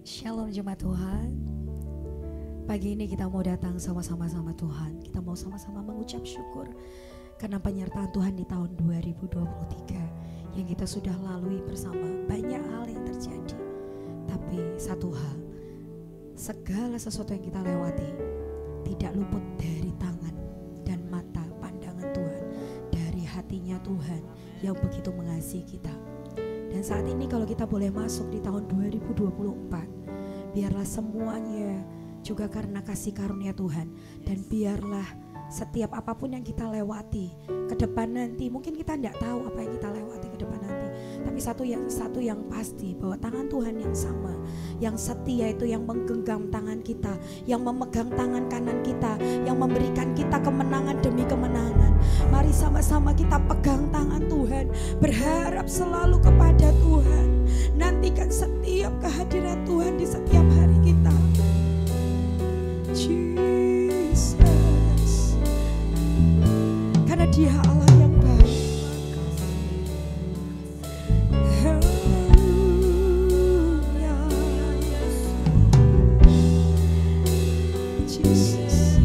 Shalom jemaat Tuhan. Pagi ini kita mau datang sama-sama Tuhan. Kita mau sama-sama mengucap syukur karena penyertaan Tuhan di tahun 2023 yang kita sudah lalui bersama. Banyak hal yang terjadi, tapi satu hal, segala sesuatu yang kita lewati tidak luput dari tangan dan mata pandangan Tuhan, dari hatinya Tuhan yang begitu mengasihi kita. Dan saat ini kalau kita boleh masuk di tahun 2024, biarlah semuanya juga karena kasih karunia Tuhan. Dan biarlah setiap apapun yang kita lewati ke depan nanti, mungkin kita tidak tahu apa yang kita lewati ke depan nanti, tapi satu yang pasti bahwa tangan Tuhan yang sama, yang setia itu, yang menggenggam tangan kita, yang memegang tangan kanan kita, yang memberikan kita kemenangan demi kemenangan. Mari sama-sama kita pegang tangan Tuhan, berharap selalu kepada Tuhan, nantikan setiap kehadiran Tuhan di setiap hari kita. Jesus, karena Dia Allah yang baik. Jesus,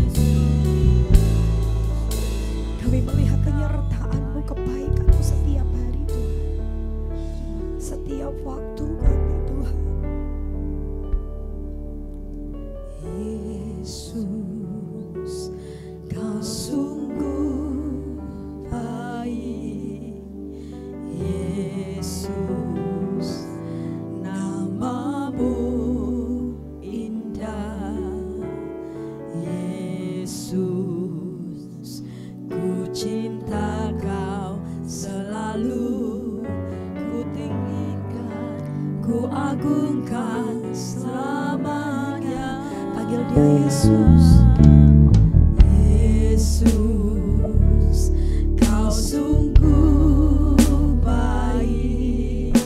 kami melihat penyertaan-Mu, kebaikan-Mu setiap hari Tuhan, setiap waktu kami Tuhan. Yesus, Kau sungguh baik. Yesus, nama-Mu indah. Yesus, ku cinta Kau selalu, ku tinggikan, ku agungkan selamanya. Panggil Dia Yesus. Yesus, Kau sungguh baik.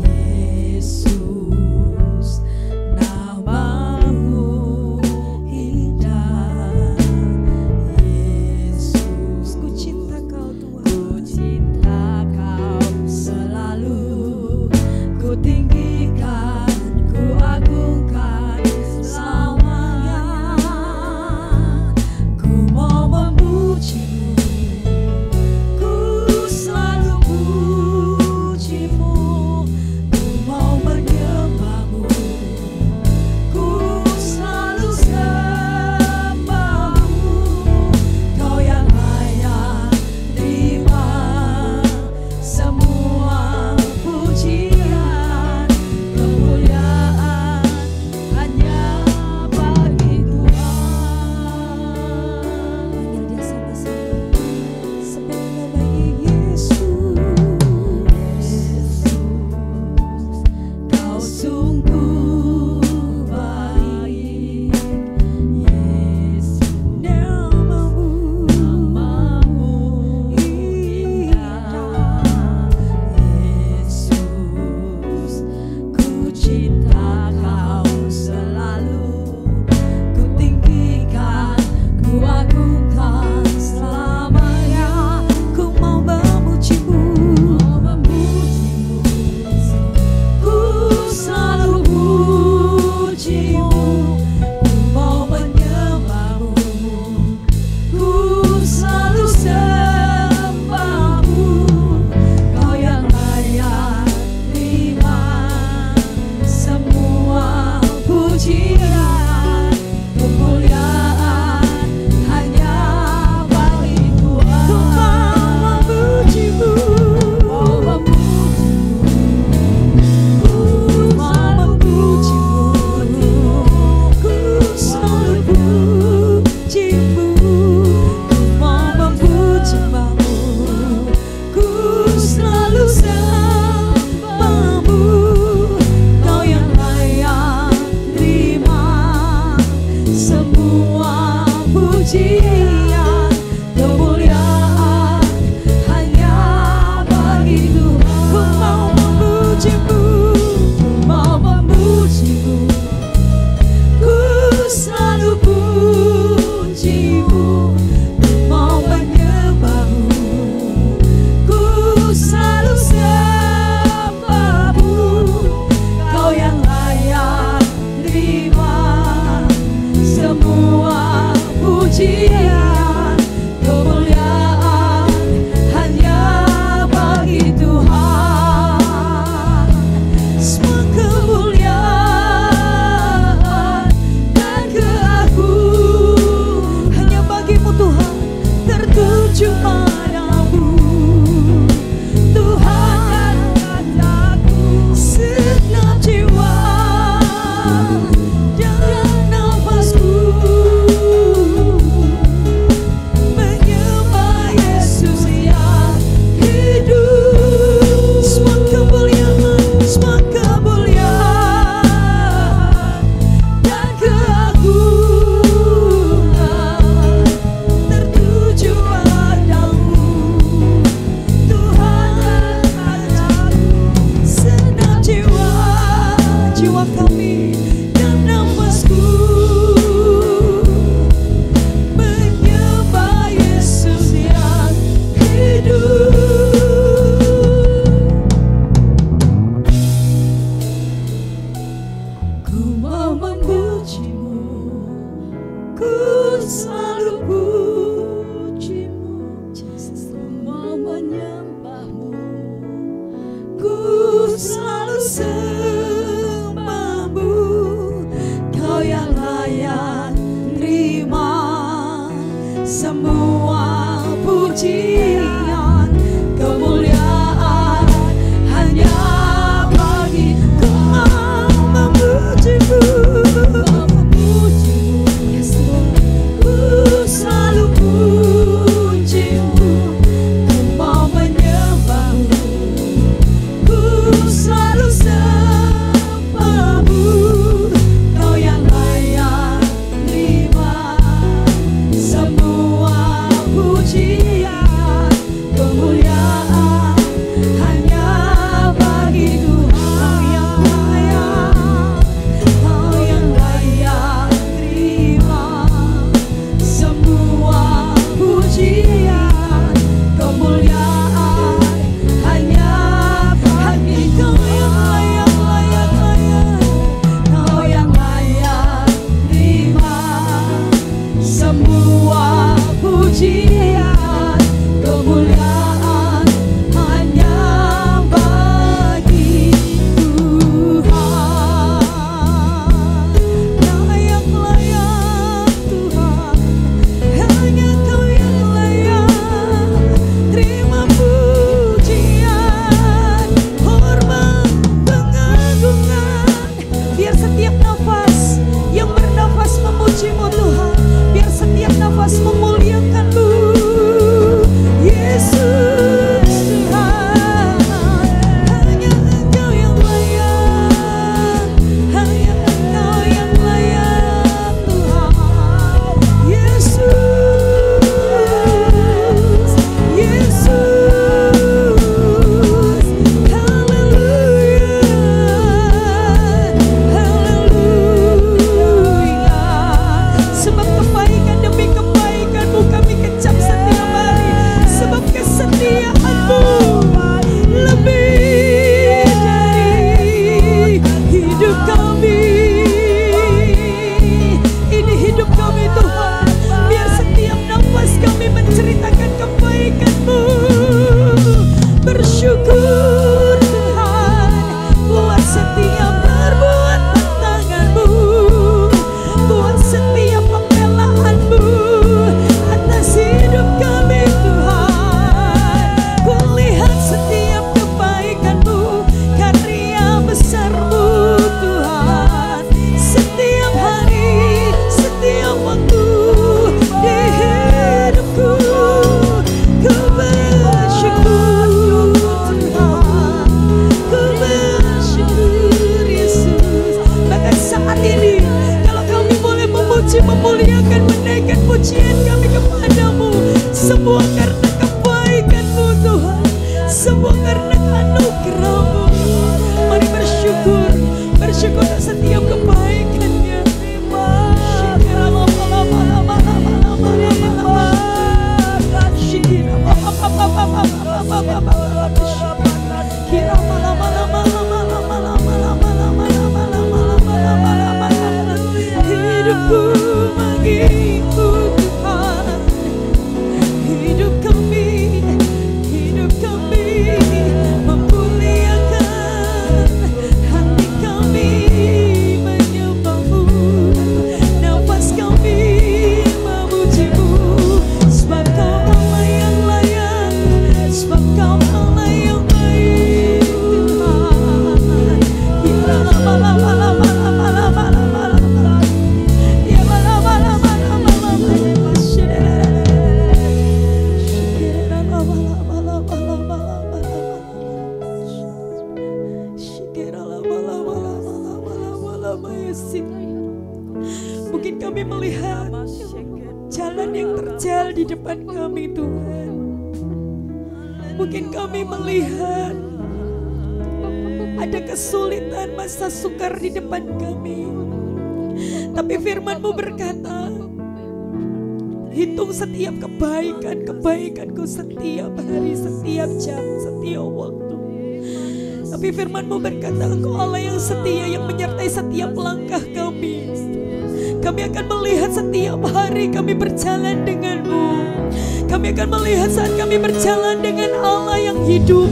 Yesus, nama-Mu indah. Yesus, ku cinta Kau Tuhan, ku cinta Kau selalu, ku tinggikan, ku agungkan selamanya. Ku mau memuji-Mu, ku selalu puji-Mu. Ku mau menyembah-Mu, ku selalu sembah-Mu. Kau yang layak terima semua pujian, kemuliaan hanya bagi Tuhan. Panggil Dia sama-sama, sebut nama Yesus. Kau sungguh baik. Yesus, nama-Mu indah. Yesus, ku cinta Kau selalu, ku tinggikan, ku agungkan selamanya. Ku mau memuji-Mu, ku selalu puji-Mu. Ku mau menyembah-Mu, ku selalu sembah-Mu. Kau yang layak terima semua pujian, kemuliaan hanya bagi Tuhan. Ku mau memuji-Mu, ku mau memuji-Mu, ku selalu puji-Mu. Ku mau memuji-Mu, ku selalu sembah-Mu. Kau yang layak terima semua pujian, kemuliaan hanya bagi Tuhan. Ku mau memuji-Mu, ku mau memuji-Mu, ku selalu puji-Mu. Ku mau menyembah-Mu, ku selalu sembah-Mu. Kau yang layak pujian, kemuliaan hanya bagi Tuhan. Semua kemuliaan dan keagungan hanya bagimu Tuhan, tertuju padamu Tuhan. Segenap jiwa dan nafasku menyembah Yesus yang hidup. Semua kemuliaan dan keagungan tertuju padamu Tuhan. Segenap jiwa kami dan nafasku menyembah Yesus yang hidup. Ku mau memujimu, ku selalu pujimu, ku mau menyembahmu, ku selalu sembahmu. Kau yang layak terima semua pujian, kemuliaan hanya bagi Kau. Memujimu, yes Lord. Ku selalu pujimu, ku mau menyembahmu, ku selalu sembahmu. Kau yang layak terima semua pujian, kemuliaan hanya bagi Tuhan. Kau yang layak terima semua pujian, kemuliaan hanya bagi Kau yang layak. Kau yang layak terima semua pujian, kemuliaan hanya bagi Tuhan. Layak Tuhan, hanya Kau yang layak terima pujian, hormat, pengagungan. Biar setiap nafas yang bernafas memuji-Mu Tuhan, biar setiap nafas memuliakan-Mu Yesus Tuhan. Hanya Engkau yang layak, hanya Engkau yang layak Tuhan. Yesus, Yesus, haleluya, haleluya. Sebab kebaikan demi kebaikan-Mu kami kecap setiap hari, sebab kesetiaan-Mu lebih dari hidup kami. Ini hidup kami Tuhan, biar setiap nafas kami menceritakan kebaikan-Mu. Bersyukur Tuhan buat setiap perbuatan tangan-Mu, buat setiap pembelaan-Mu atas hidup kami Tuhan. Kulihat setiap kebaikan-Mu, karya besar-Mu Tuhan, setiap hari, setiap waktu di hidupku. Ku bersyukur Tuhan, ku bersyukur Yesus. Bahkan saat ini kalau kami boleh memuji, memuliakan, menaikkan pujian kami kepadamu, semua karena kebaikan-Mu Tuhan, semua karena anugerah-Mu. Mari bersyukur, bersyukur atas setiap kebaikan-Nya. Hidupku bagimu Tuhan. Mungkin kami melihat jalan yang terjal di depan kami Tuhan. Mungkin kami melihat ada kesulitan, masa sukar di depan kami. Tapi firman-Mu berkata, hitung setiap kebaikan-kebaikanku setiap hari, setiap jam, setiap waktu. Tapi firman-Mu berkata, Engkau Allah yang setia, yang menyertai setiap langkah kami. Kami akan melihat setiap hari kami berjalan dengan-Mu. Kami akan melihat saat kami berjalan dengan Allah yang hidup.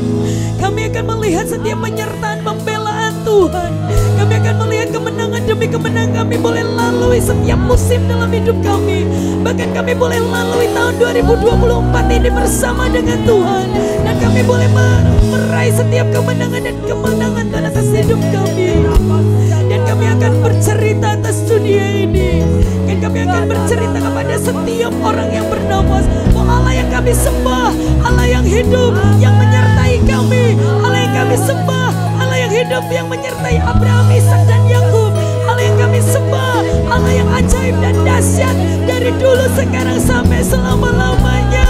Kami akan melihat setiap penyertaan pembelaan Tuhan. Kami akan melihat kemenangan demi kemenangan. Kami boleh lalui setiap musim dalam hidup kami. Bahkan kami boleh lalui tahun 2024 ini bersama dengan Tuhan. Dan kami boleh meraih setiap kemenangan dan kemenangan atas hidup kami. Dan kami akan bercerita atas dunia ini. Dan kami akan bercerita kepada setiap orang yang bernafas, bahwa Allah yang kami sembah, Allah yang hidup, yang menyertai kami. Allah yang kami sembah, Allah yang hidup, yang menyertai Abraham, Ishak dan Yakub. Allah yang kami sembah, Allah yang ajaib dan dahsyat, dari dulu, sekarang, sampai selama-lamanya.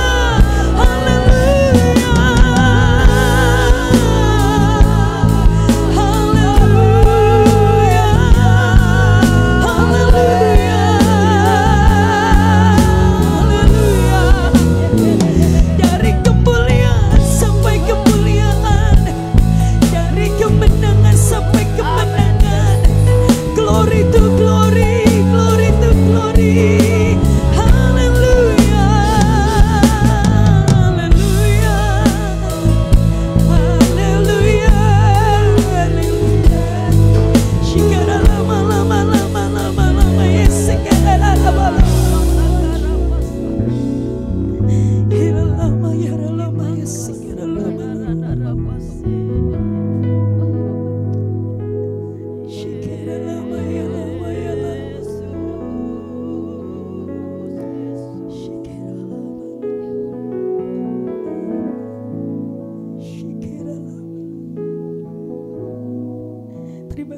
Yesus,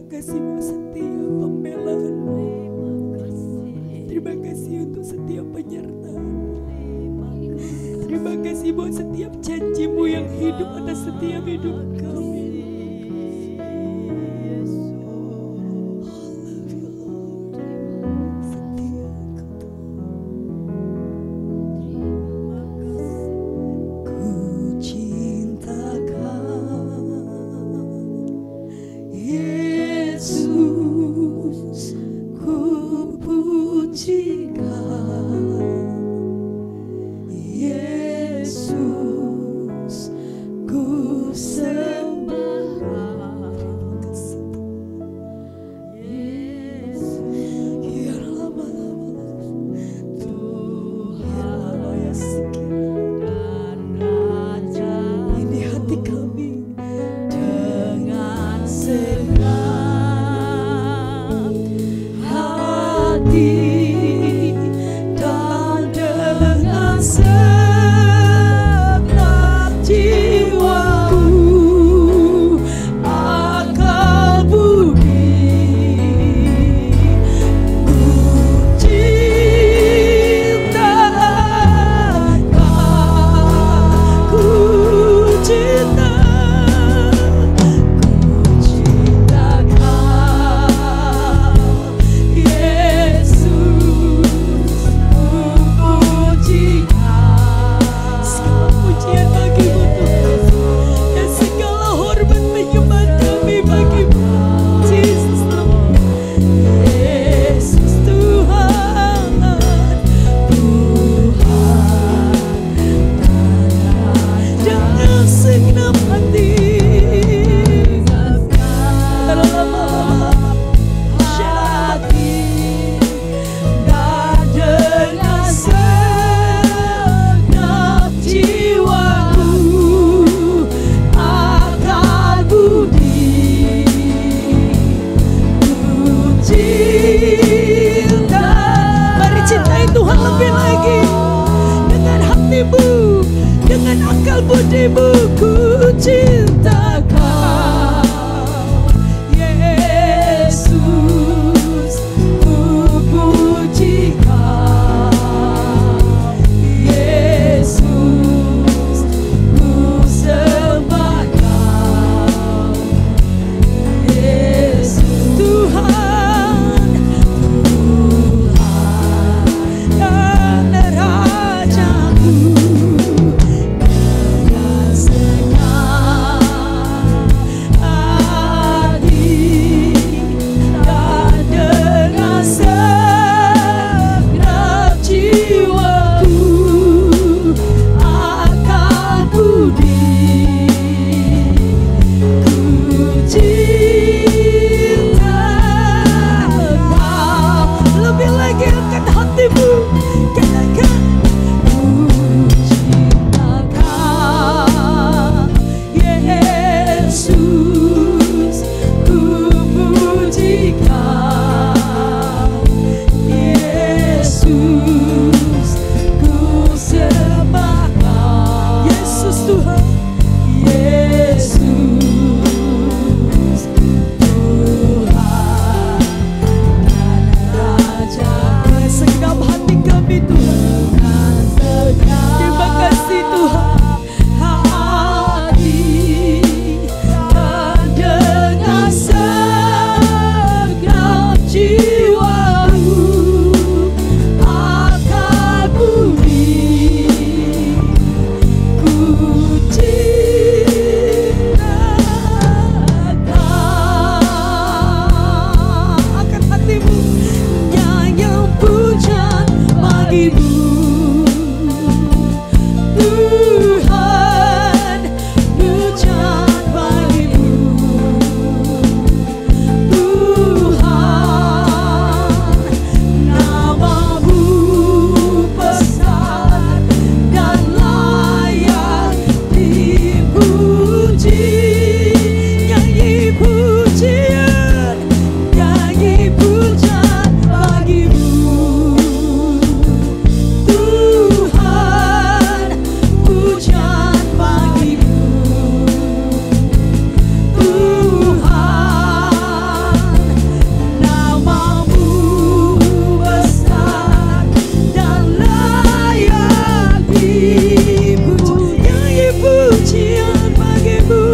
ku bagimu. Katakan ku cinta Kau Yesus, ku puji Kau Yesus, ku sembah Kau Yesus Tuhan, Yesus Tuhan dan Raja. Segenap hati kami Tuhan, terima kasih Tuhan. Hati dan dengan segenap jiwaku akan puji, ku cinta Kau. Akan hatimu nyanyi pujian bagimu Tuhan, pujian bagimu Tuhan. Namamu besar dan layak dipuji. Nyanyi pujian, nyanyi pujian bagimu Tuhan, pujian bagimu Tuhan. Namamu besar dan layak dipuji. Nyanyi pujian bagimu,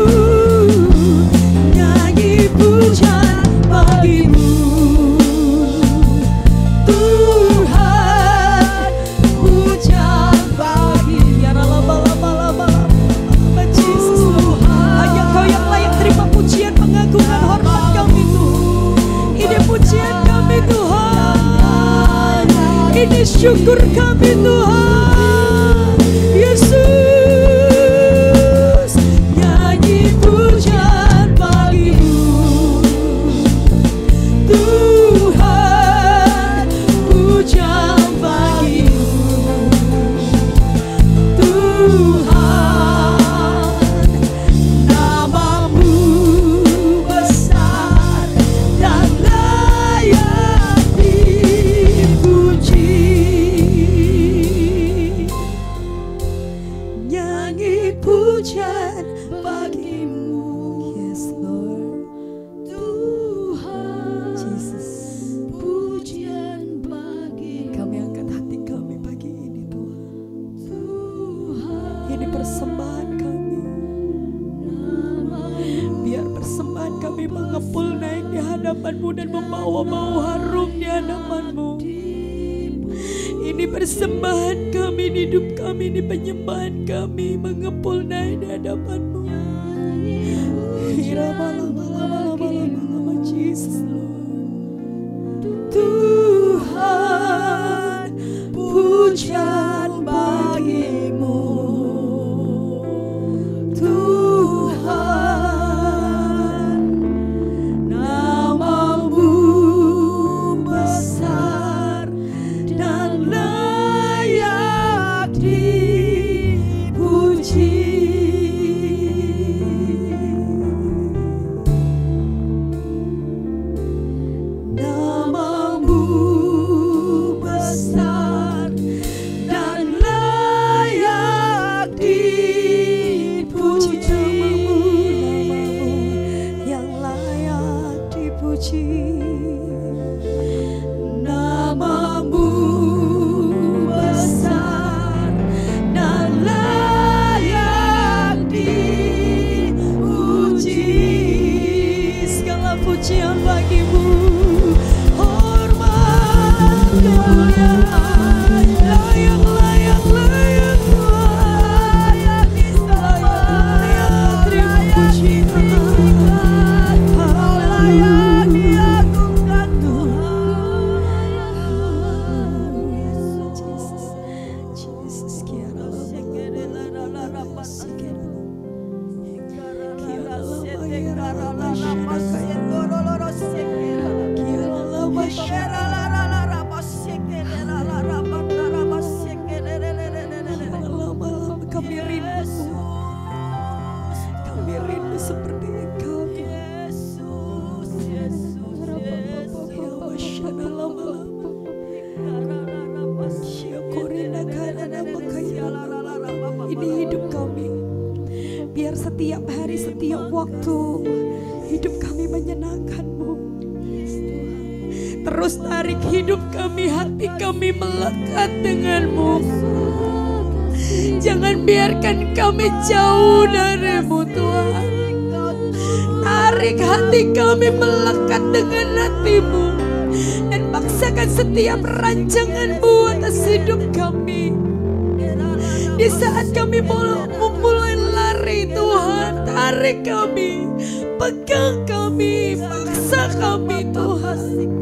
nyanyi pujian bagimu Tuhan, pujian bagimu. Ya lama-lama Jesus Tuhan, hanya Kau yang layak terima pujian, pengagungan, hormat kami Tuhan. Ini pujian kami Tuhan, ini syukur kami Tuhan. Yesus, nyanyi pujian bagimu Tuhan, pujian bagimu Tuhan. Namamu besar dan layak dipuji. Nyanyi pujian bagimu. Yes Lord Tuhan, Jesus, pujian bagimu. Kami angkat hati kami pagi ini Tuhan. Ini persembahan kami. Biar persembahan kami mengepul naik di hadapan-Mu dan membawa bau harum di hadapan-Mu. Ini persembahan kami, ini hidup kami, ini penyembahan kami mengepul naik di hadapan-Mu. Lama-lama Jesus Lord. Tuhan, pujian bagimu Tuhan. Namamu besar dan layak dipuji. waktu hidup kami menyenangkan-Mu. Terus tarik hidup kami, hati kami melekat dengan-Mu. Jangan biarkan kami jauh dari-Mu Tuhan. Tarik hati kami melekat dengan hati-Mu. Dan paksakan setiap rancangan-Mu atas hidup kami. Di saat kami mulai lari Tuhan, tarik kami, pegang kami, paksa kami Tuhan.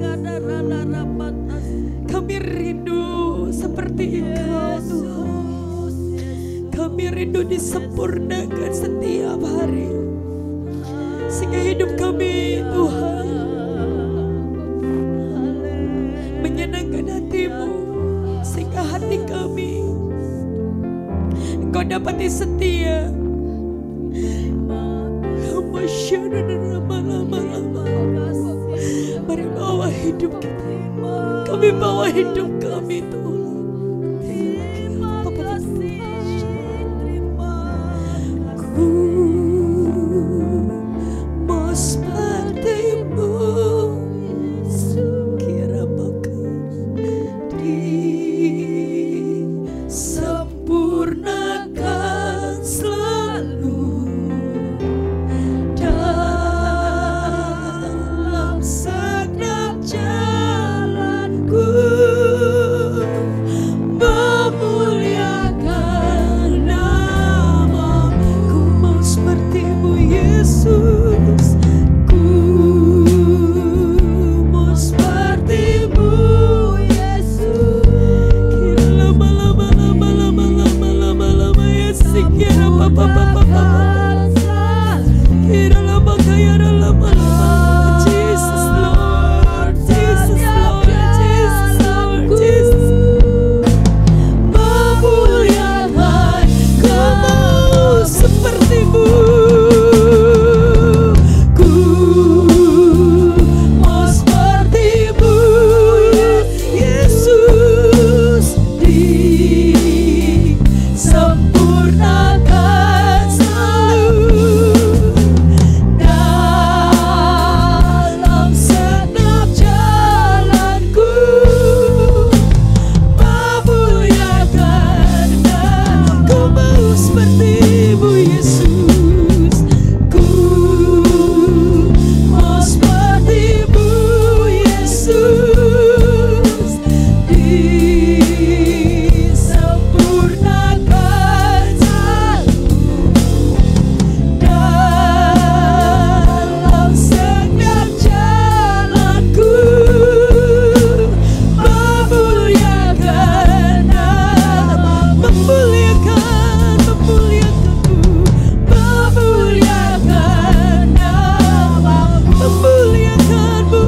Kami rindu seperti Engkau Tuhan. Kami rindu disempurnakan setiap hari, sehingga hidup kami Tuhan menyenangkan hati-Mu, sehingga hati kami Engkau dapati setia. Mari bawa hidup kita, kami bawa hidup kami Tuhan. Ku mau seperti-Mu, kira bakal disempurnakan selalu dalam segenap jalanku, memuliakan nama-Ku. Mau seperti-Mu Yesus, ku mau seperti-Mu Yesus. Kira lama Yesus, kira papa kira lama kaya lama Jesus Lord, Jesus Lord, Jesus Lord, Jesus. Memuliakan, ku mau seperti-Mu. Ku mau seperti-Mu Yesus, disempurnakan selalu dalam segenap jalanku, memuliakan nama-Ku. Mau seperti-Mu Yesus, ku mau seperti-Mu Yesus, disempurnakan selalu dalam segenap jalanku, memuliakan nama, memuliakanku, memuliakan nama, memuliakan-Mu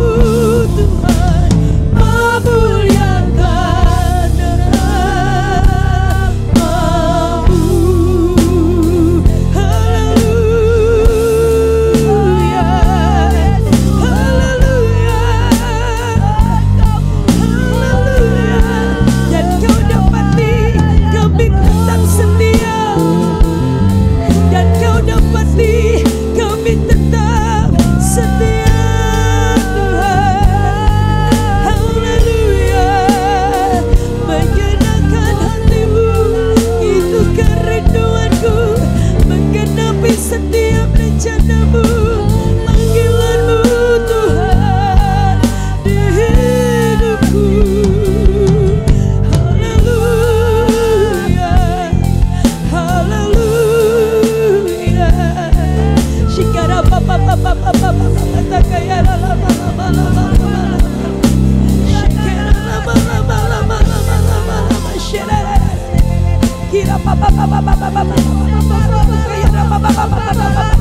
Tuhan, memuliakan nama-Mu. Haleluya, haleluya, haleluya. Dan Kau dapati kami tetap setia, dan Kau dapati kami tetap setia Tuhan. Haleluya, menyenangkan hati-Mu itu kerinduanku, menggenapi setiap rencana-Mu, panggilan-Mu Tuhan di hidupku. Haleluya, haleluya. Shikara papa papa papa papa takaya lama lama lama lama. Shikara lama lama lama lama lama lama. Shikara kira papa papa papa papa papa kaya papa papa papa papa.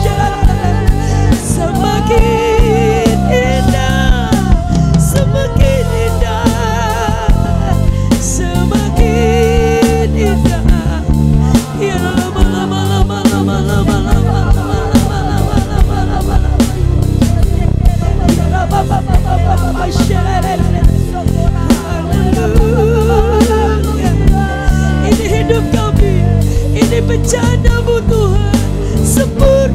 Shikara semakin indah, semakin indah, semakin indah. Ya lama lama lama lama lama lama lama lama lama lama lama lama. Ya lama lama lama lama. Haleluya. Ini hidup kami, ini bencana-Mu Tuhan, sempurna.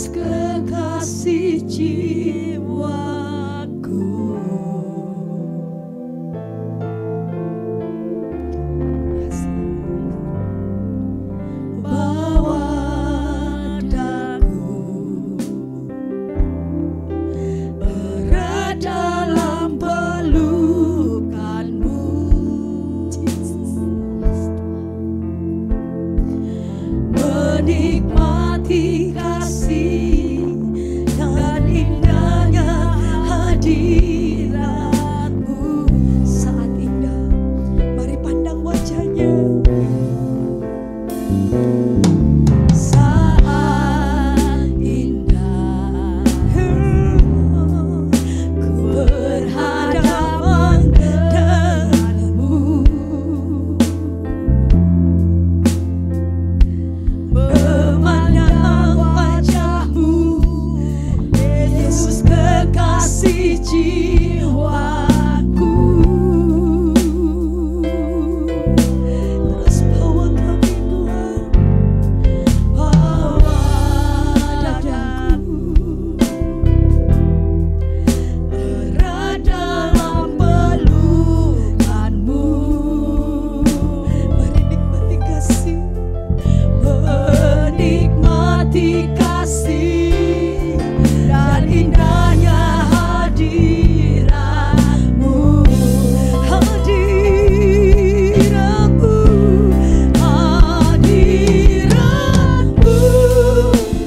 Yesus kekasih jiwaku. Bawa daku erat dalam pelukanmu, menikmati kasih dan indahnya hadiratmu. Saat indah, mari pandang wajahnya. Saat indah, ku berhadapan denganmu, memandang wajahmu, Yesus kekasih jiwaku. Terus bawa kami Tuhan, bawa dadaku erat dalam pelukanmu, menikmati kasih, menikmati kasih dan indahnya hadiratmu. Hadiratmu, hadiratmu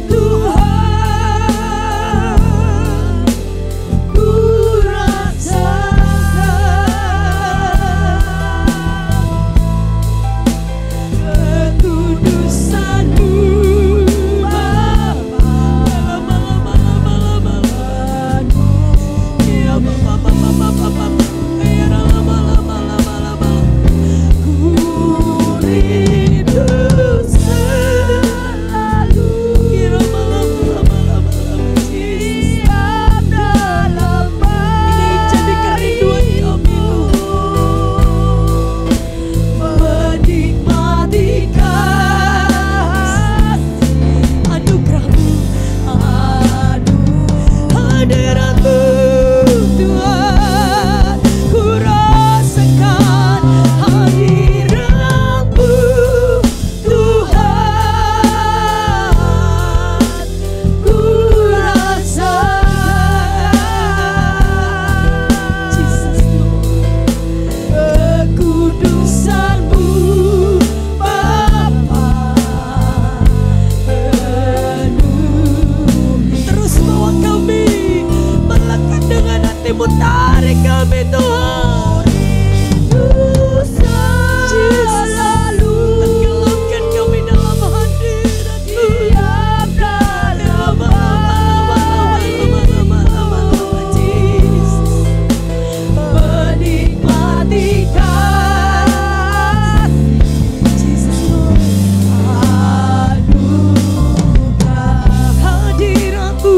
Tuhan, ku rasakan kekudusanmu Bapa. Ya Bapa, ya lama-lama, ku rindu selalu, ya lama-lama, siap dalam ini jadi kerinduan kami Tuhan, menikmati kasih anugerahmu, hadiratmu Tuhan, ku rasakan hadiratmu Tuhan, ku rasakan Jesus kekudusanmu Bapa penuhi. Terus bawa kami, melekat dengan hatimu, tarik kami Tuhan. Selalu tenggelamkan kami dalam hadirat-Mu. Diam dalam Jesus, menikmati kasih Jesus, anugerah hadirat-Mu,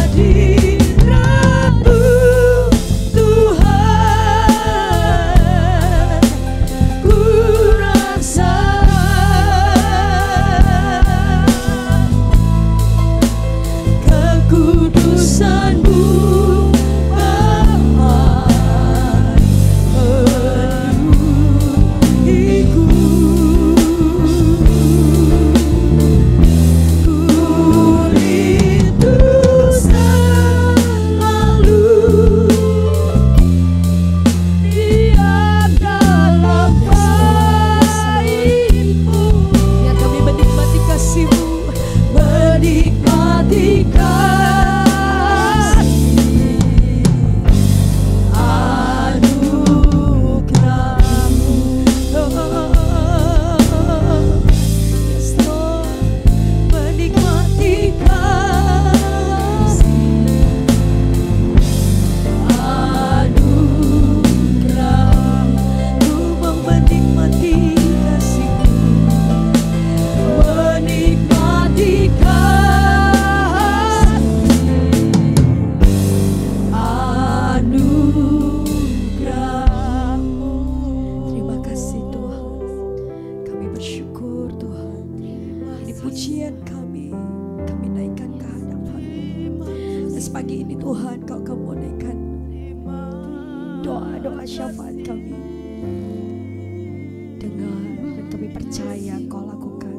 hadirat-Mu Tuhan, ku rasakan kekudusan-Mu Bapa penuhiku. Ku rindu selalu diam dalam bait-Mu. Biar kami menikmati kasih-Mu, menikmati kasih anugerah-Mu. Yes Lord, menikmati kasih anugerah-Mu, mau menikmati kasih-Mu, menikmati kasih anugerah-Mu. Terima kasih Tuhan, kami bersyukur Tuhan. pujian kami naikkan ke hadapan-Mu. Dan pagi ini Tuhan, Kau mau naikkan doa-doa syafaat kami. Dengar dan kami percaya Kau lakukan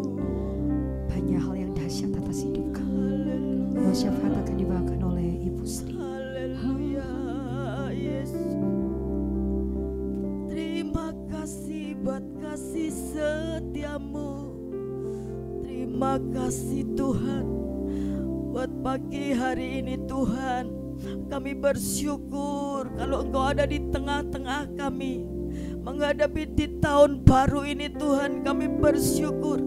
banyak hal yang dahsyat atas hidup kami. Doa syafaat akan dibawakan oleh Ibu Sri. Terima kasih buat kasih setiamu. Terima kasih Tuhan buat pagi hari ini Tuhan. Kami bersyukur kalau Engkau ada di tengah-tengah kami menghadapi di tahun baru ini Tuhan. Kami bersyukur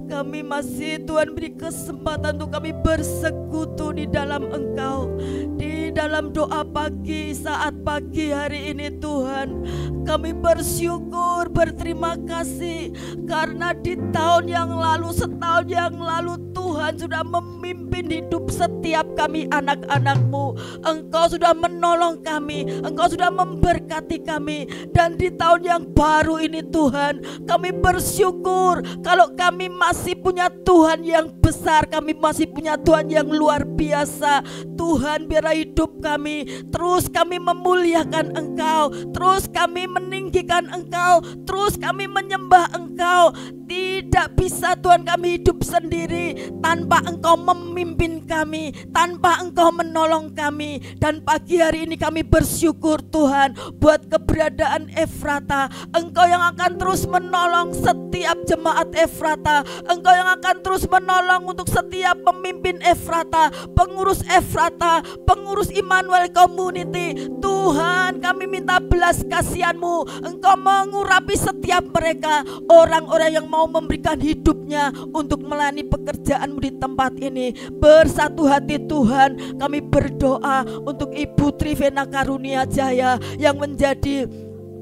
kami masih Tuhan beri kesempatan untuk kami bersekutu di dalam Engkau, di dalam doa pagi saat pagi hari ini Tuhan. Kami bersyukur, berterima kasih karena di tahun yang lalu, setahun yang lalu Tuhan sudah memimpin hidup setiap kami anak-anak-Mu. Engkau sudah menolong kami, Engkau sudah memberkati kami. Dan di tahun yang baru ini Tuhan, kami bersyukur kalau kami masih punya Tuhan yang besar, kami masih punya Tuhan yang luar biasa. Tuhan, biarlah hidup kami terus kami memuliakan Engkau, terus kami meninggikan Engkau, terus kami menyembah Engkau. Tidak bisa Tuhan kami hidup sendiri tanpa Engkau memimpin kami, tanpa Engkau menolong kami. Dan pagi hari ini kami bersyukur Tuhan buat keberadaan Efrata. Engkau yang akan terus menolong setiap jemaat Efrata. Engkau yang akan terus menolong untuk setiap pemimpin Efrata, pengurus Efrata, pengurus Immanuel Community. Tuhan, kami minta belas kasihan-Mu. Engkau mengurapi setiap mereka, orang-orang yang mau memberikan hidupnya untuk melayani pekerjaan-Mu di tempat ini. Bersatu hati Tuhan, kami berdoa untuk Ibu Trivena Karunia Jaya yang menjadi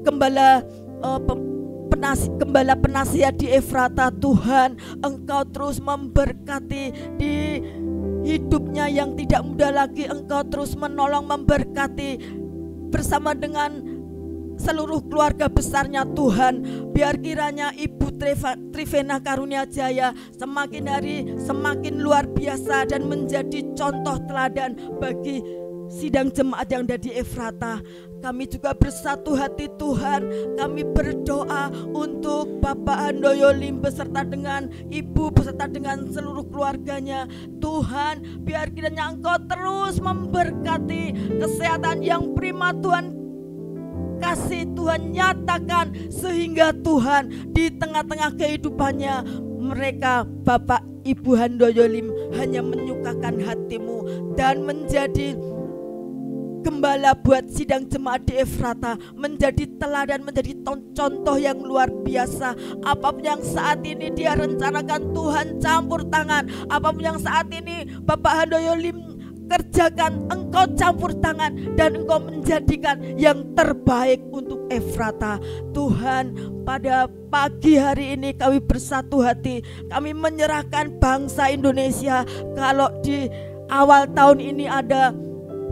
gembala penasihat di Efrata. Tuhan, Engkau terus memberkati di hidupnya yang tidak mudah lagi. Engkau terus menolong, memberkati bersama dengan seluruh keluarga besarnya Tuhan. Biar kiranya Ibu Trivena Karunia Jaya semakin hari semakin luar biasa dan menjadi contoh teladan bagi sidang jemaat yang ada di Efrata. Kami juga bersatu hati Tuhan. Kami berdoa untuk Bapak Handoyo Lim beserta dengan Ibu, beserta dengan seluruh keluarganya. Tuhan, biar kiranya Engkau terus memberkati kesehatan yang prima Tuhan. Kasih Tuhan nyatakan sehingga Tuhan di tengah-tengah kehidupannya mereka, Bapak Ibu Handoyo Lim, hanya menyukakan hati-Mu dan menjadi gembala buat sidang jemaat di Efrata, menjadi teladan, menjadi contoh yang luar biasa. Apapun yang saat ini dia rencanakan, Tuhan campur tangan. Apapun yang saat ini Bapak Handoyo Lim kerjakan, Engkau campur tangan dan Engkau menjadikan yang terbaik untuk Efrata. Tuhan, pada pagi hari ini kami bersatu hati, kami menyerahkan bangsa Indonesia. Kalau di awal tahun ini ada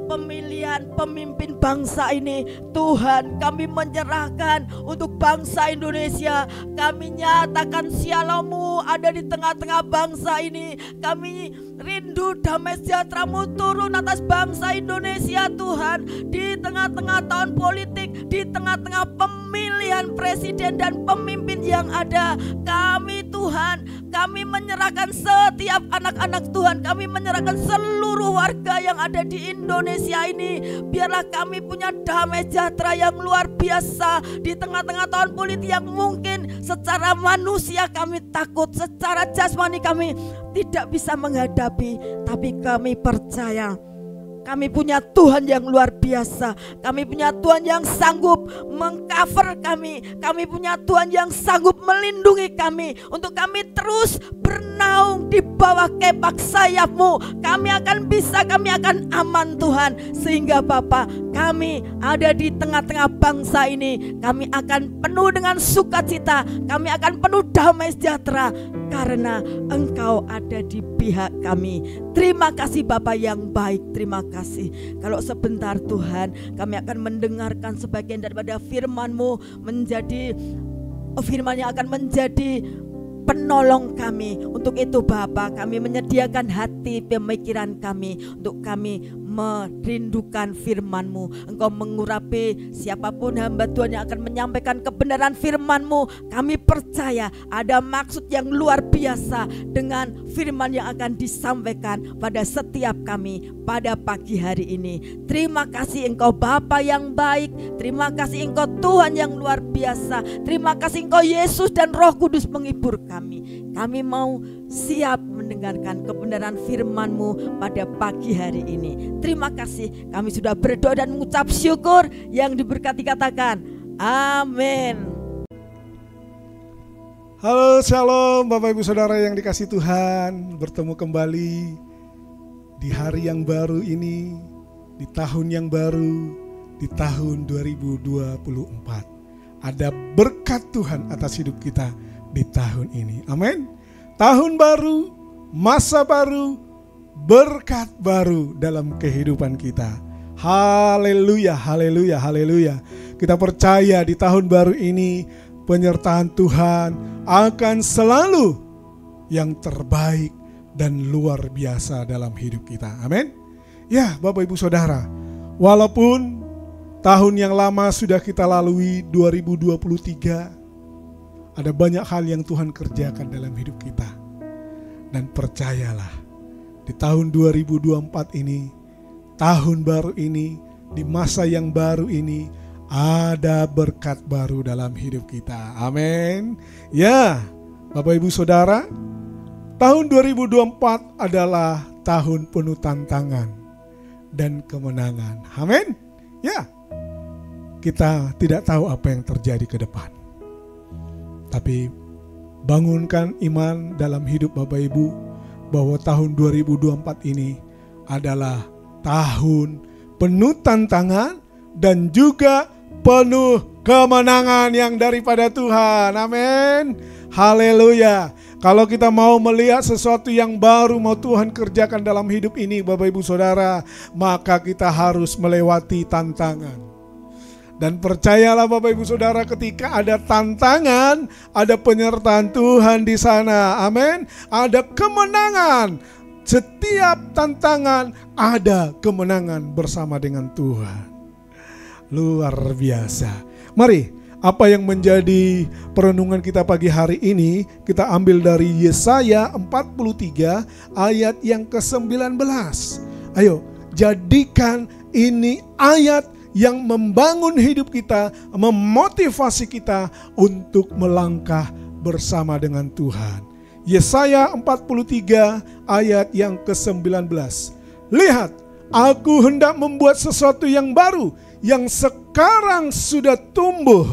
pemilihan pemimpin bangsa ini, Tuhan, kami menyerahkan untuk bangsa Indonesia. Kami nyatakan Shalom-Mu ada di tengah-tengah bangsa ini. Kami rindu damai sejahtera-Mu turun atas bangsa Indonesia Tuhan. Di tengah-tengah tahun politik, di tengah-tengah pemilihan presiden dan pemimpin yang ada, kami Tuhan, kami menyerahkan setiap anak-anak Tuhan, kami menyerahkan seluruh warga yang ada di Indonesia ini. Biarlah kami punya damai sejahtera yang luar biasa di tengah-tengah tahun politik yang mungkin secara manusia kami takut, secara jasmani kami tidak bisa menghadapi. Tapi kami percaya kami punya Tuhan yang luar biasa. Kami punya Tuhan yang sanggup mengcover kami. Kami punya Tuhan yang sanggup melindungi kami. Untuk kami terus bernaung di bawah kepak sayap-Mu. Kami akan bisa, kami akan aman Tuhan. Sehingga Bapa, kami ada di tengah-tengah bangsa ini. Kami akan penuh dengan sukacita. Kami akan penuh damai sejahtera. Karena Engkau ada di pihak kami. Terima kasih Bapa yang baik, terima kasih. Kalau sebentar Tuhan, kami akan mendengarkan sebagian daripada firman-Mu, menjadi firman yang akan menjadi penolong kami. Untuk itu Bapa, kami menyediakan hati pemikiran kami untuk kami merindukan firman-Mu. Engkau mengurapi siapapun hamba Tuhan yang akan menyampaikan kebenaran firman-Mu. Kami percaya ada maksud yang luar biasa dengan firman yang akan disampaikan pada setiap kami pada pagi hari ini. Terima kasih Engkau Bapa yang baik. Terima kasih Engkau Tuhan yang luar biasa. Terima kasih Engkau Yesus dan Roh Kudus menghibur kami. Kami mau siap mendengarkan kebenaran firman-Mu pada pagi hari ini. Terima kasih, kami sudah berdoa dan mengucap syukur. Yang diberkati katakan amin. Halo, shalom Bapak Ibu Saudara yang dikasihi Tuhan. Bertemu kembali di hari yang baru ini, di tahun yang baru, di tahun 2024. Ada berkat Tuhan atas hidup kita di tahun ini. Amin. Tahun baru, masa baru, berkat baru dalam kehidupan kita. Haleluya, haleluya, haleluya. Kita percaya di tahun baru ini penyertaan Tuhan akan selalu yang terbaik dan luar biasa dalam hidup kita. Amin. Ya Bapak Ibu Saudara, walaupun tahun yang lama sudah kita lalui 2023, ada banyak hal yang Tuhan kerjakan dalam hidup kita. Dan percayalah, di tahun 2024 ini, tahun baru ini, di masa yang baru ini, ada berkat baru dalam hidup kita. Amin. Ya, Bapak Ibu Saudara, tahun 2024 adalah tahun penuh tantangan dan kemenangan. Amin. Ya, kita tidak tahu apa yang terjadi ke depan. Tapi bangunkan iman dalam hidup Bapak Ibu bahwa tahun 2024 ini adalah tahun penuh tantangan dan juga penuh kemenangan yang daripada Tuhan. Amin. Haleluya. Kalau kita mau melihat sesuatu yang baru mau Tuhan kerjakan dalam hidup ini Bapak Ibu Saudara, maka kita harus melewati tantangan. Dan percayalah Bapak Ibu Saudara, ketika ada tantangan, ada penyertaan Tuhan di sana. Amin. Ada kemenangan. Setiap tantangan ada kemenangan bersama dengan Tuhan. Luar biasa. Mari, apa yang menjadi perenungan kita pagi hari ini, kita ambil dari Yesaya 43 ayat yang ke-19. Ayo, jadikan ini ayat yang membangun hidup kita, memotivasi kita untuk melangkah bersama dengan Tuhan. Yesaya 43 ayat yang ke-19. Lihat, aku hendak membuat sesuatu yang baru, yang sekarang sudah tumbuh.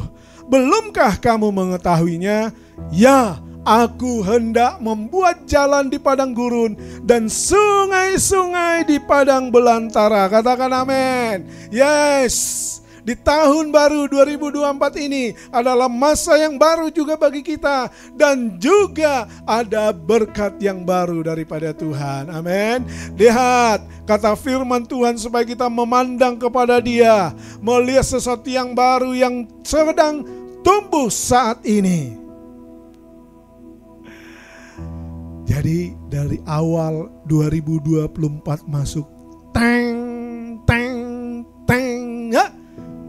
Belumkah kamu mengetahuinya? Ya, aku hendak membuat jalan di padang gurun dan sungai-sungai di padang belantara. Katakan amin. Yes, di tahun baru 2024 ini adalah masa yang baru juga bagi kita. Dan juga ada berkat yang baru daripada Tuhan. Amin. Lihat, kata firman Tuhan supaya kita memandang kepada Dia, melihat sesuatu yang baru yang sedang tumbuh saat ini. Jadi dari awal 2024 masuk, teng, teng, teng, ya,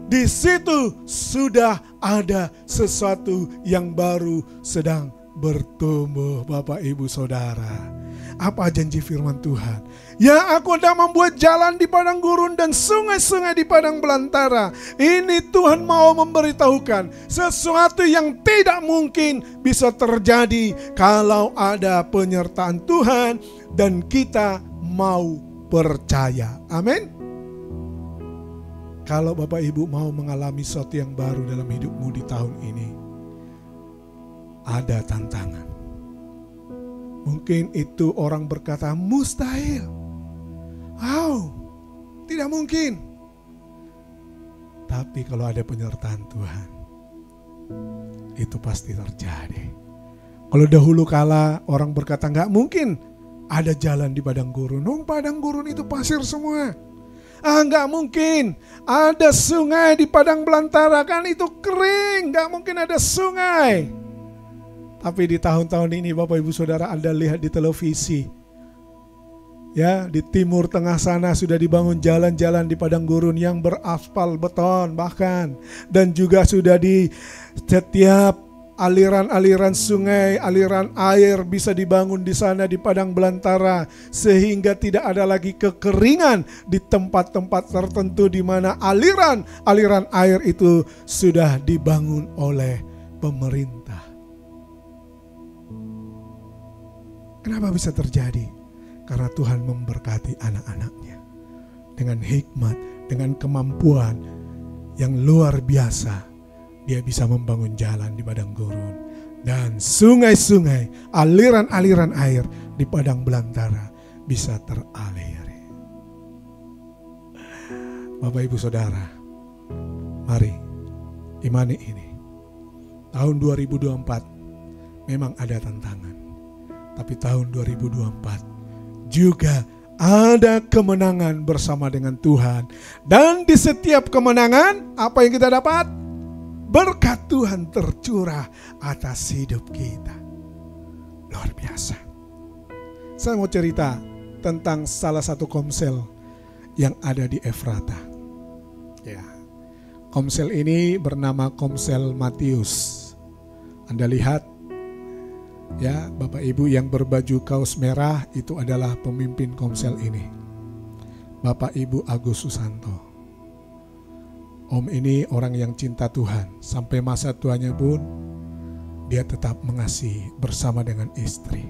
di situ sudah ada sesuatu yang baru sedang bertumbuh Bapak Ibu Saudara. Apa janji firman Tuhan? Ya, aku hendak membuat jalan di padang gurun dan sungai-sungai di padang belantara. Ini Tuhan mau memberitahukan sesuatu yang tidak mungkin bisa terjadi kalau ada penyertaan Tuhan dan kita mau percaya. Amin. Kalau Bapak Ibu mau mengalami sesuatu yang baru dalam hidupmu di tahun ini, ada tantangan. Mungkin itu orang berkata mustahil. Tidak mungkin. Tapi kalau ada penyertaan Tuhan, itu pasti terjadi. Kalau dahulu kala orang berkata nggak mungkin ada jalan di padang gurun. Padang gurun itu pasir semua. Nggak mungkin ada sungai di padang belantara, kan itu kering, nggak mungkin ada sungai. Tapi di tahun-tahun ini Bapak Ibu Saudara Anda lihat di televisi, ya, di timur tengah sana sudah dibangun jalan-jalan di padang gurun yang beraspal beton bahkan, dan juga sudah di setiap aliran-aliran sungai, aliran air bisa dibangun di sana di padang belantara, sehingga tidak ada lagi kekeringan di tempat-tempat tertentu di mana aliran air itu sudah dibangun oleh pemerintah. Kenapa bisa terjadi? Karena Tuhan memberkati anak-anaknya dengan hikmat, dengan kemampuan yang luar biasa. Dia bisa membangun jalan di padang gurun dan sungai-sungai, aliran-aliran air di padang belantara bisa teralir. Bapak Ibu Saudara, mari imani ini. Tahun 2024 memang ada tantangan, tapi tahun 2024 juga ada kemenangan bersama dengan Tuhan. Dan di setiap kemenangan, apa yang kita dapat? Berkat Tuhan tercurah atas hidup kita. Luar biasa. Saya mau cerita tentang salah satu komsel yang ada di Efrata. Ya. Komsel ini bernama Komsel Matius. Anda lihat, ya, Bapak Ibu yang berbaju kaos merah itu adalah pemimpin komsel ini. Bapak Ibu Agus Susanto. Om ini orang yang cinta Tuhan. Sampai masa tuanya pun dia tetap mengasihi bersama dengan istri.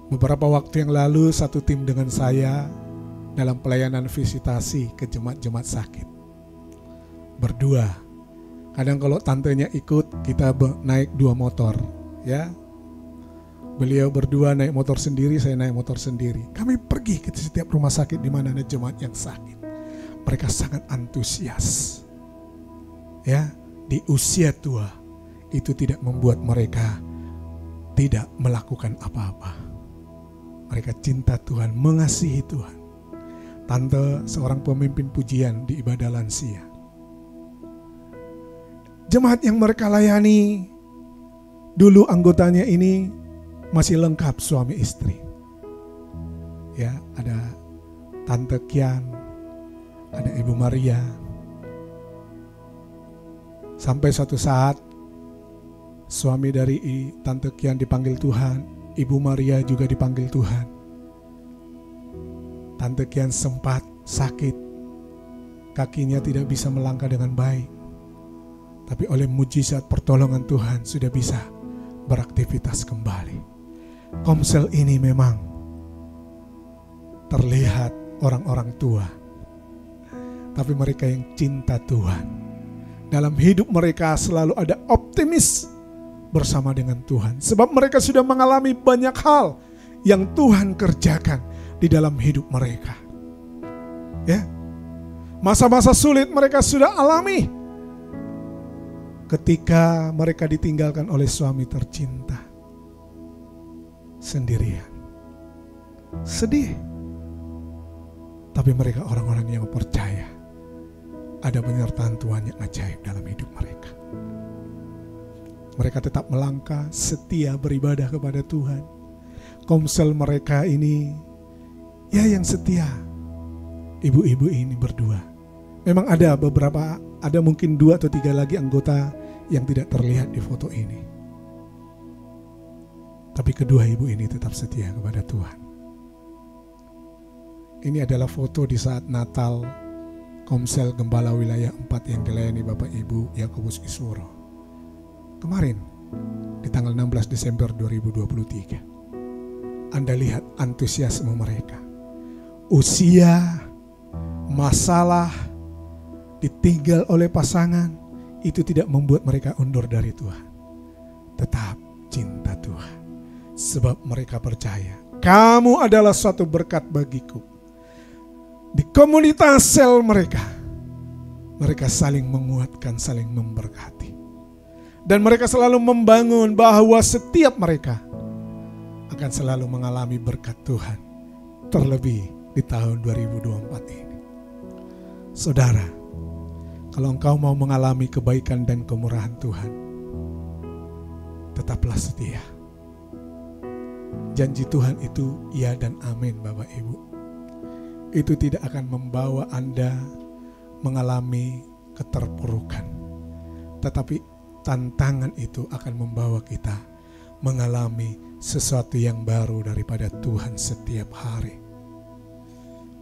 Beberapa waktu yang lalu satu tim dengan saya dalam pelayanan visitasi ke jemaat-jemaat sakit. Berdua. Kadang kalau tantenya ikut kita naik 2 motor, ya. Beliau berdua naik motor sendiri, saya naik motor sendiri. Kami pergi ke setiap rumah sakit di mana ada jemaat yang sakit. Mereka sangat antusias. Ya, di usia tua itu tidak membuat mereka tidak melakukan apa-apa. Mereka cinta Tuhan, mengasihi Tuhan. Tante seorang pemimpin pujian di ibadah lansia. Jemaat yang mereka layani dulu anggotanya ini masih lengkap suami istri. Ya, ada Tante Kian, ada Ibu Maria. Sampai suatu saat suami dari Tante Kian dipanggil Tuhan, Ibu Maria juga dipanggil Tuhan. Tante Kian sempat sakit, kakinya tidak bisa melangkah dengan baik. Tapi oleh mujizat pertolongan Tuhan sudah bisa beraktivitas kembali. Komsel ini memang terlihat orang-orang tua, tapi mereka yang cinta Tuhan. Dalam hidup mereka selalu ada optimis bersama dengan Tuhan. Sebab mereka sudah mengalami banyak hal yang Tuhan kerjakan di dalam hidup mereka. Ya, masa-masa sulit mereka sudah alami. Ketika mereka ditinggalkan oleh suami tercinta. Sendirian. Sedih. Tapi mereka orang-orang yang percaya ada penyertaan Tuhan yang ajaib dalam hidup mereka. Mereka tetap melangkah, setia beribadah kepada Tuhan. Komsel mereka ini, ya yang setia. Ibu-ibu ini berdua. Memang ada beberapa, ada mungkin 2 atau 3 lagi anggota yang tidak terlihat di foto ini. Tapi kedua ibu ini tetap setia kepada Tuhan. Ini adalah foto di saat Natal Komsel Gembala Wilayah 4 yang dilayani Bapak Ibu Yakobus Isworo. Kemarin di tanggal 16 Desember 2023. Anda lihat antusiasme mereka. Usia, masalah, ditinggal oleh pasangan, itu tidak membuat mereka undur dari Tuhan. Tetap cinta Tuhan. Sebab mereka percaya, kamu adalah suatu berkat bagiku. Di komunitas sel mereka saling menguatkan, saling memberkati. Dan mereka selalu membangun bahwa setiap mereka akan selalu mengalami berkat Tuhan. Terlebih di tahun 2024 ini. Saudara, kalau engkau mau mengalami kebaikan dan kemurahan Tuhan, tetaplah setia. Janji Tuhan itu ya dan amin, Bapak Ibu. Itu tidak akan membawa Anda mengalami keterpurukan, tetapi tantangan itu akan membawa kita mengalami sesuatu yang baru daripada Tuhan setiap hari.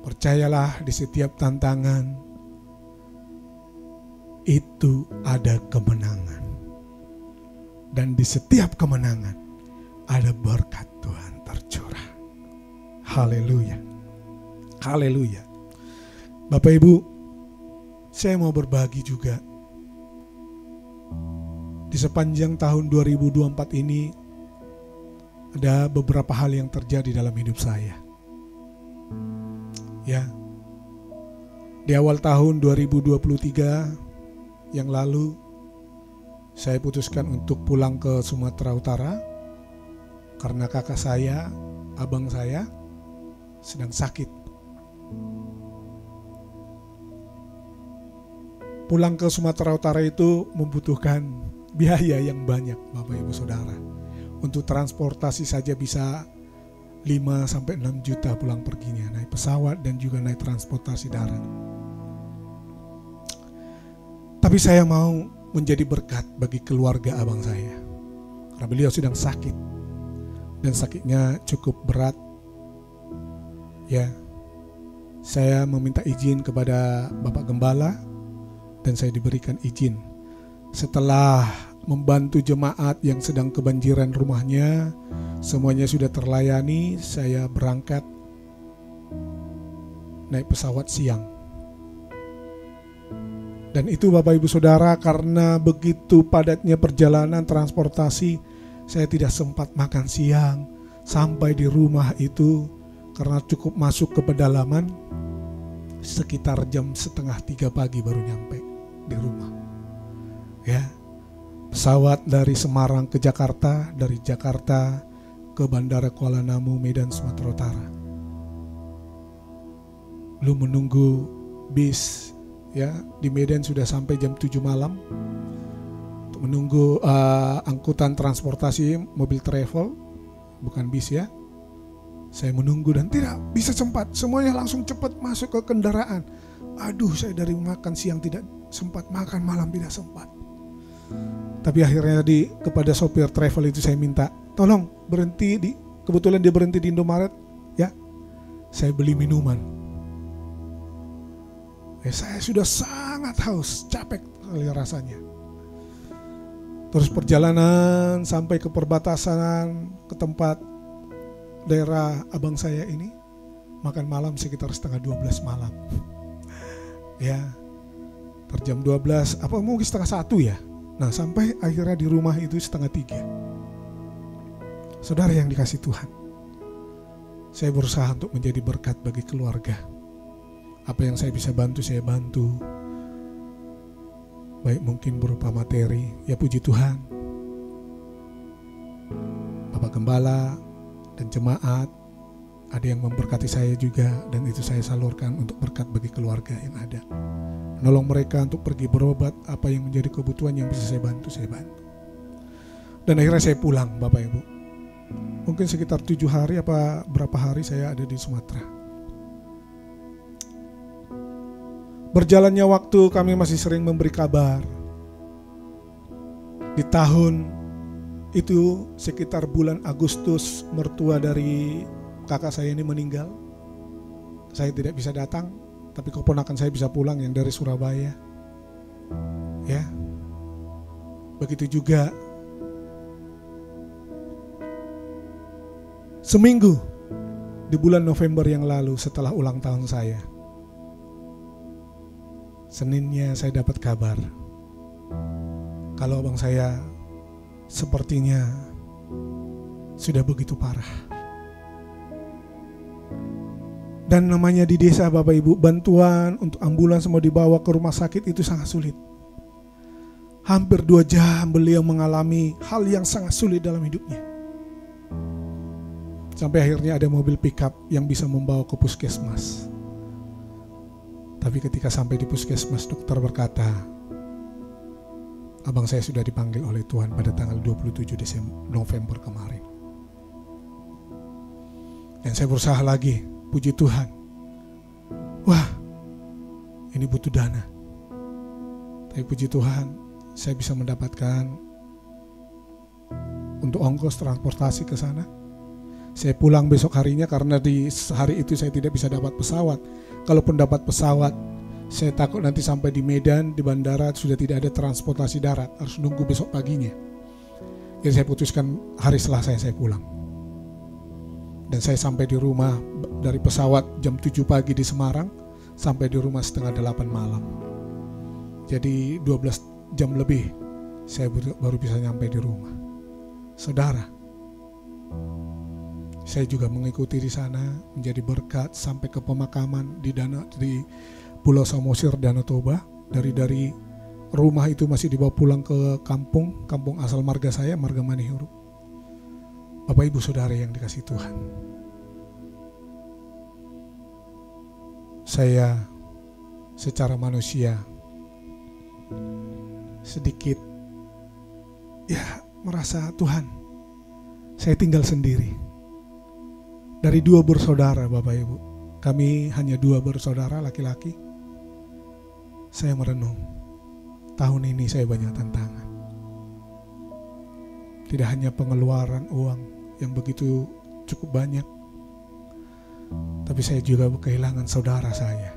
Percayalah, di setiap tantangan itu ada kemenangan, dan di setiap kemenangan ada berkat Tuhan tercurah. Haleluya, haleluya. Bapak Ibu, saya mau berbagi juga. Di sepanjang tahun 2024 ini ada beberapa hal yang terjadi dalam hidup saya. Ya, di awal tahun 2023 yang lalu, saya putuskan untuk pulang ke Sumatera Utara karena kakak saya, abang saya sedang sakit. Pulang ke Sumatera Utara itu membutuhkan biaya yang banyak, Bapak Ibu Saudara. Untuk transportasi saja bisa 5-6 juta pulang perginya, naik pesawat dan juga naik transportasi darat. Tapi saya mau menjadi berkat bagi keluarga abang saya, karena beliau sedang sakit dan sakitnya cukup berat. Ya, saya meminta izin kepada Bapak Gembala dan saya diberikan izin. Setelah membantu jemaat yang sedang kebanjiran rumahnya, semuanya sudah terlayani, saya berangkat naik pesawat siang. Dan itu Bapak Ibu Saudara, karena begitu padatnya perjalanan transportasi, saya tidak sempat makan siang. Sampai di rumah itu, karena cukup masuk ke pedalaman, sekitar jam 2:30 pagi baru nyampe di rumah. Ya, pesawat dari Semarang ke Jakarta, dari Jakarta ke Bandara Kuala Namu, Medan, Sumatera Utara. Belum menunggu bis, ya, di Medan sudah sampai jam 7 malam. Untuk menunggu angkutan transportasi mobil travel, bukan bis ya. Saya menunggu dan tidak bisa sempat, semuanya langsung cepat masuk ke kendaraan. Aduh, saya dari makan siang tidak sempat, makan malam tidak sempat. Tapi akhirnya kepada sopir travel itu saya minta, tolong berhenti kebetulan dia berhenti di Indomaret, ya. Saya beli minuman. Saya sudah sangat haus, capek kali rasanya. Terus perjalanan sampai ke perbatasan, ke tempat daerah abang saya ini, makan malam sekitar 11:30 malam. Ya, terjam 12, mungkin 12:30 ya. Nah, sampai akhirnya di rumah itu 2:30. Saudara yang dikasih Tuhan, saya berusaha untuk menjadi berkat bagi keluarga. Apa yang saya bisa bantu, saya bantu. Baik mungkin berupa materi, ya puji Tuhan. Bapak Gembala dan jemaat, ada yang memberkati saya juga, dan itu saya salurkan untuk berkat bagi keluarga yang ada. Menolong mereka untuk pergi berobat, apa yang menjadi kebutuhan yang bisa saya bantu, saya bantu. Dan akhirnya saya pulang, Bapak Ibu. Mungkin sekitar 7 hari apa berapa hari saya ada di Sumatera. Berjalannya waktu, kami masih sering memberi kabar. Di tahun itu sekitar bulan Agustus, mertua dari kakak saya ini meninggal. Saya tidak bisa datang, tapi keponakan saya bisa pulang yang dari Surabaya. Ya. Begitu juga seminggu di bulan November yang lalu setelah ulang tahun saya. Seninnya saya dapat kabar kalau abang saya sepertinya sudah begitu parah. Dan namanya di desa, Bapak Ibu, bantuan untuk ambulans mau dibawa ke rumah sakit itu sangat sulit. Hampir 2 jam beliau mengalami hal yang sangat sulit dalam hidupnya. Sampai akhirnya ada mobil pickup yang bisa membawa ke puskesmas. Tapi ketika sampai di puskesmas, dokter berkata, abang saya sudah dipanggil oleh Tuhan pada tanggal 27 November kemarin. Dan saya berusaha lagi, puji Tuhan. Wah, ini butuh dana. Tapi puji Tuhan, saya bisa mendapatkan untuk ongkos transportasi ke sana. Saya pulang besok harinya karena di hari itu saya tidak bisa dapat pesawat. Kalaupun dapat pesawat, saya takut nanti sampai di Medan, di bandara sudah tidak ada transportasi darat, harus nunggu besok paginya. Jadi saya putuskan hari Selasa saya pulang. Dan saya sampai di rumah dari pesawat jam 7 pagi di Semarang, sampai di rumah setengah 8 malam. Jadi 12 jam lebih saya baru bisa nyampe di rumah. Saudara, saya juga mengikuti di sana, menjadi berkat sampai ke pemakaman di Pulau Samosir, Danau Toba. Dari rumah itu masih dibawa pulang ke kampung asal marga saya, marga Manihuru. Bapak Ibu Saudara yang dikasihi Tuhan, saya secara manusia sedikit merasa Tuhan, saya tinggal sendiri. Dari 2 bersaudara Bapak Ibu, kami hanya 2 bersaudara laki-laki. Saya merenung, tahun ini saya banyak tantangan. Tidak hanya pengeluaran uang yang begitu cukup banyak, tapi saya juga kehilangan saudara saya.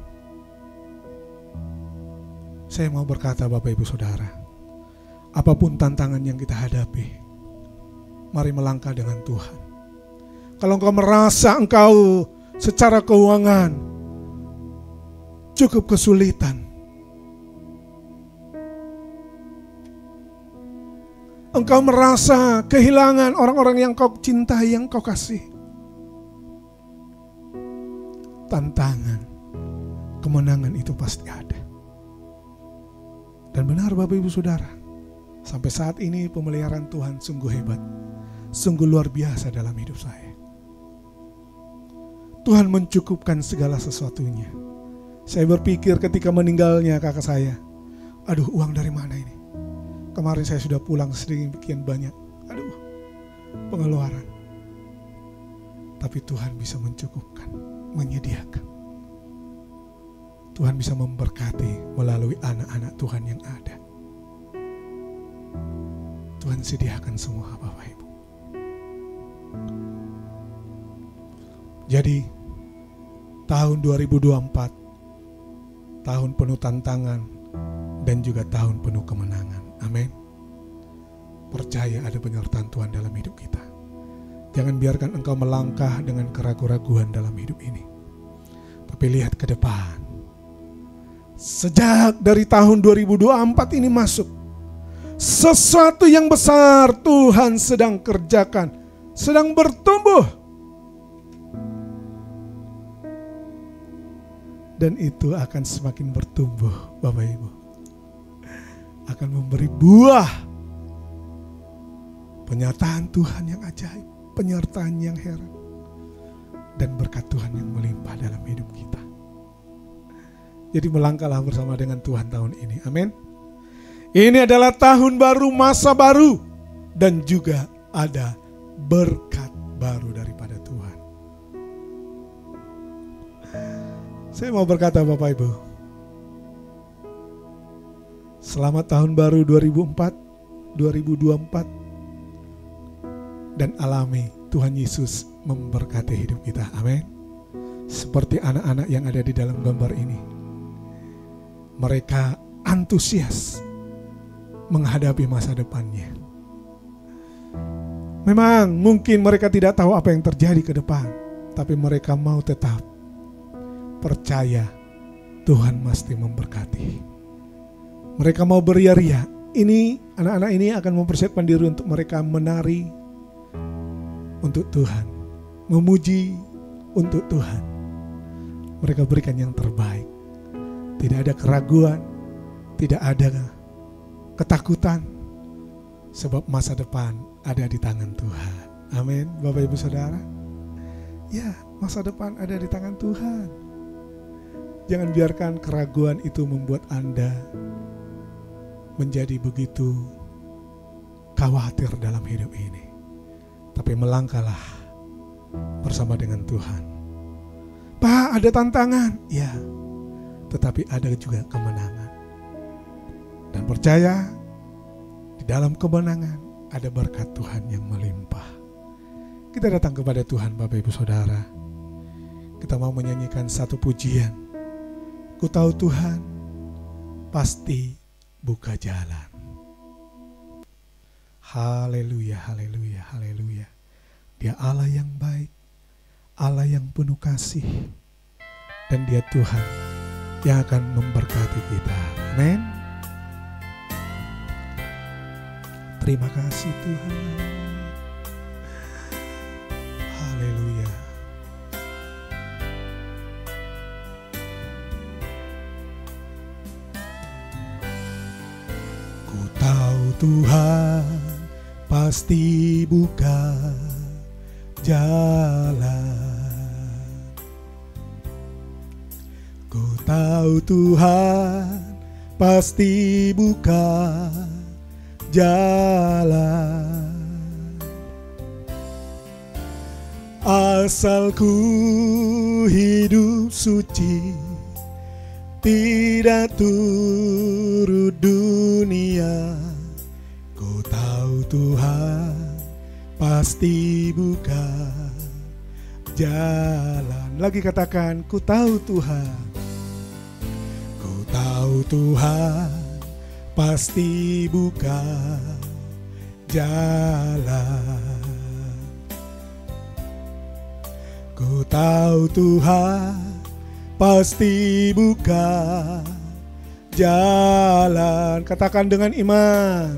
Saya mau berkata Bapak Ibu Saudara, apapun tantangan yang kita hadapi, mari melangkah dengan Tuhan. Kalau engkau merasa engkau secara keuangan cukup kesulitan, engkau merasa kehilangan orang-orang yang kau cintai, yang kau kasih, tantangan, kemenangan itu pasti ada. Dan benar Bapak Ibu Saudara, sampai saat ini pemeliharaan Tuhan sungguh hebat, sungguh luar biasa dalam hidup saya. Tuhan mencukupkan segala sesuatunya. Saya berpikir ketika meninggalnya kakak saya, aduh, uang dari mana ini? Kemarin saya sudah pulang sedemikian banyak, aduh, pengeluaran. Tapi Tuhan bisa mencukupkan, menyediakan. Tuhan bisa memberkati melalui anak-anak Tuhan yang ada. Tuhan sediakan semua Bapak Ibu. Jadi tahun 2024 tahun penuh tantangan dan juga tahun penuh kemenangan. Amin. Percaya ada penyertaan Tuhan dalam hidup kita. Jangan biarkan engkau melangkah dengan keraguan-raguan dalam hidup ini. Tapi lihat ke depan. Sejak dari tahun 2024 ini masuk, sesuatu yang besar Tuhan sedang kerjakan, sedang bertumbuh. Dan itu akan semakin bertumbuh Bapak Ibu. Akan memberi buah. Penyataan Tuhan yang ajaib, penyertaan yang heran, dan berkat Tuhan yang melimpah dalam hidup kita. Jadi melangkahlah bersama dengan Tuhan tahun ini. Amin. Ini adalah tahun baru, masa baru, dan juga ada berkat baru daripada Tuhan. Saya mau berkata Bapak Ibu, selamat tahun baru 2024, dan alami Tuhan Yesus memberkati hidup kita. Amin. Seperti anak-anak yang ada di dalam gambar ini. Mereka antusias menghadapi masa depannya. Memang mungkin mereka tidak tahu apa yang terjadi ke depan, tapi mereka mau tetap percaya Tuhan pasti memberkati. Mereka mau beria-ria. Ini anak-anak ini akan mempersiapkan diri untuk mereka menari untuk Tuhan, memuji untuk Tuhan. Mereka berikan yang terbaik. Tidak ada keraguan, tidak ada ketakutan, sebab masa depan ada di tangan Tuhan. Amin, Bapak Ibu Saudara. Ya, masa depan ada di tangan Tuhan. Jangan biarkan keraguan itu membuat Anda menjadi begitu khawatir dalam hidup ini. Tapi melangkahlah bersama dengan Tuhan. Pak, ada tantangan, ya, tetapi ada juga kemenangan. Dan percaya di dalam kemenangan ada berkat Tuhan yang melimpah. Kita datang kepada Tuhan, Bapak Ibu Saudara. Kita mau menyanyikan satu pujian. Ku tahu Tuhan pasti buka jalan. Haleluya, haleluya, haleluya. Dia Allah yang baik, Allah yang penuh kasih, dan Dia Tuhan yang akan memberkati kita. Amin. Terima kasih Tuhan. Haleluya. Ku tahu Tuhan pasti buka jalan. Ku tahu Tuhan pasti buka jalan. Asal ku hidup suci, tidak turut dunia. Ku tahu Tuhan pasti buka jalan. Lagi katakan, ku tahu Tuhan. Ku tahu Tuhan pasti buka jalan. Ku tahu Tuhan pasti buka jalan. Katakan dengan iman.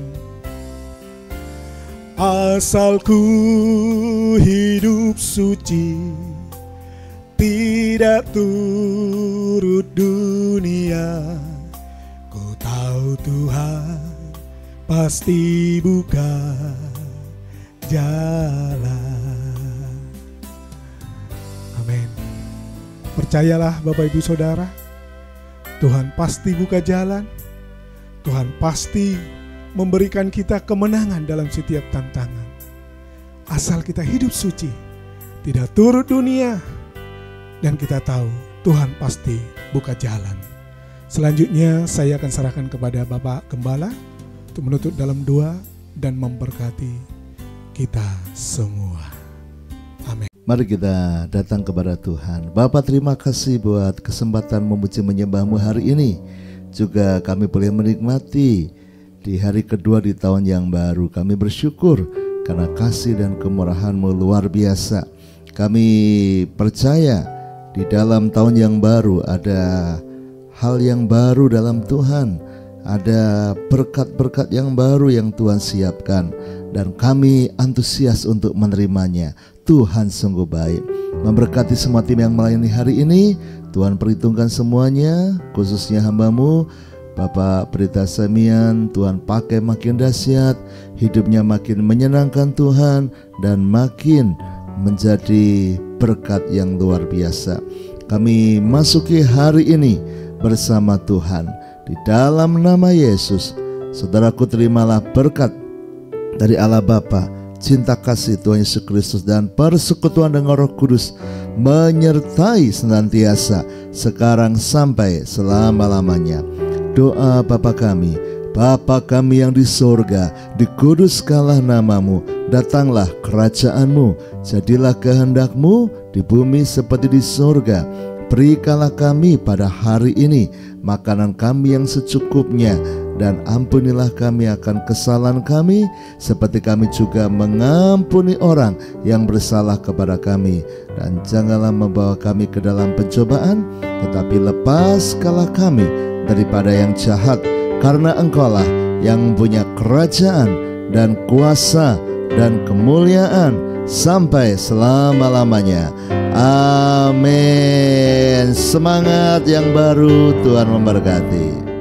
Asal ku hidup suci, tidak turut dunia. Ku tahu Tuhan pasti buka jalan. Amin. Percayalah Bapak Ibu Saudara, Tuhan pasti buka jalan. Tuhan pasti memberikan kita kemenangan dalam setiap tantangan. Asal kita hidup suci, tidak turut dunia, dan kita tahu Tuhan pasti buka jalan. Selanjutnya saya akan serahkan kepada Bapak Gembala untuk menutup dalam doa dan memberkati kita semua. Amin. Mari kita datang kepada Tuhan. Bapa, terima kasih buat kesempatan memuji menyembah-Mu hari ini. Juga kami boleh menikmati di hari kedua di tahun yang baru. Kami bersyukur karena kasih dan kemurahan-Mu luar biasa. Kami percaya di dalam tahun yang baru ada hal yang baru dalam Tuhan. Ada berkat-berkat yang baru yang Tuhan siapkan, dan kami antusias untuk menerimanya. Tuhan sungguh baik. Memberkati semua tim yang melayani hari ini. Tuhan perhitungkan semuanya, khususnya hamba-Mu Bapak Berita Semian. Tuhan pakai makin dahsyat, hidupnya makin menyenangkan Tuhan, dan makin menjadi berkat yang luar biasa. Kami masuki hari ini bersama Tuhan. Di dalam nama Yesus, saudaraku, terimalah berkat dari Allah Bapa, cinta kasih Tuhan Yesus Kristus, dan persekutuan dengan Roh Kudus menyertai senantiasa sekarang sampai selama-lamanya. Doa Bapa kami yang di sorga, dikuduskanlah nama-Mu, datanglah kerajaan-Mu, jadilah kehendak-Mu di bumi seperti di sorga. Berikanlah kami pada hari ini makanan kami yang secukupnya, dan ampunilah kami akan kesalahan kami, seperti kami juga mengampuni orang yang bersalah kepada kami. Dan janganlah membawa kami ke dalam pencobaan, tetapi lepaskanlah kami daripada yang jahat, karena Engkaulah yang punya kerajaan dan kuasa dan kemuliaan sampai selama-lamanya. Amin. Semangat yang baru, Tuhan memberkati.